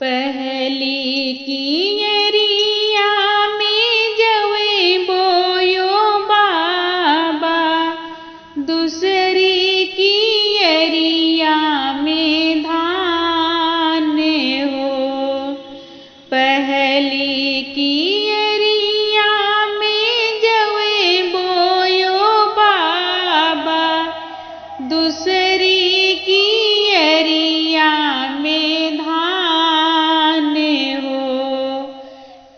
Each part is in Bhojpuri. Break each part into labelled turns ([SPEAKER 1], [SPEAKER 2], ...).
[SPEAKER 1] पहली कियरिया में जवे बोयो बाबा, दूसरी कियरिया में धान हो। पहली कियरिया में जवे बोयो बाबा, दूसरी कियरिया में धान हो।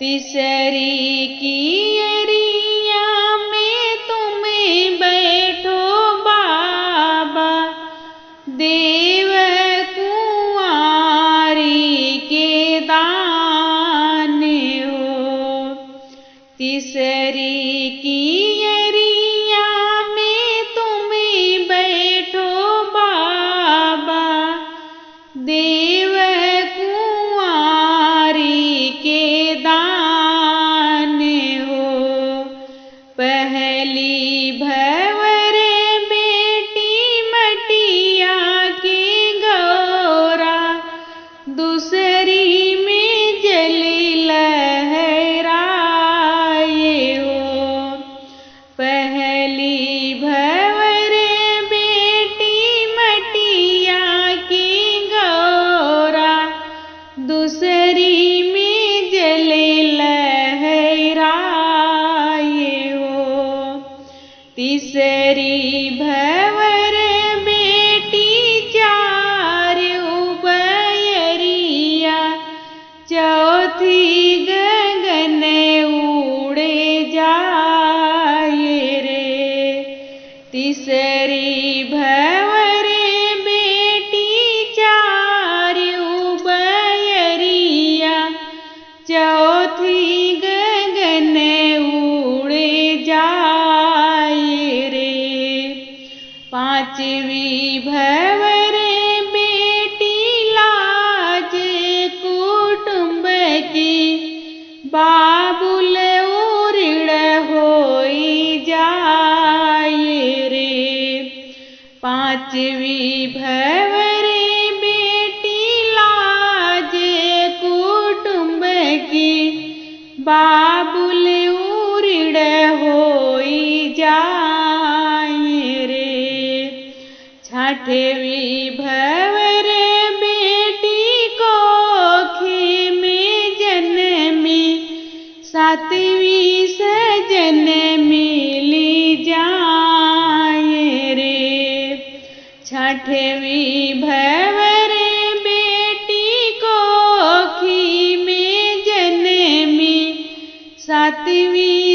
[SPEAKER 1] तीसरी कियरिया में तुम्हें बैठो बाबा, देव कुंवारी के दान हो। तीसरी कियरिया में तुम्हें बैठो बाबा, देव कुंवारी के दान हो। पहली भंवर बेटी मटिया की गौरा, दूसरी में जल लहराए हो। पहली भंवर बेटी मटिया की गौरा, दूसरी में जल लहराए हो। तीसरी भंवर बेटी चार उबयरिया, चौथी गगन उड़े जाए रे। तीसरी भंवर बेटी चार उबयरिया, चौथी गगन उड़े जाए रे। पांचवी भंवर बेटी लाज कुटुंब की, बाबुल उरिड़ होई जाए रे। पांचवी भंवर बेटी लाज कुटुंब की, बाबुल उरिड़ होई जाए रे। छठवीं भंवर बेटी कोखी में जन्मी, सातवीं सजन मिली जाए रे। छठवीं भंवर बेटी कोखी में जन्मी, सातवीं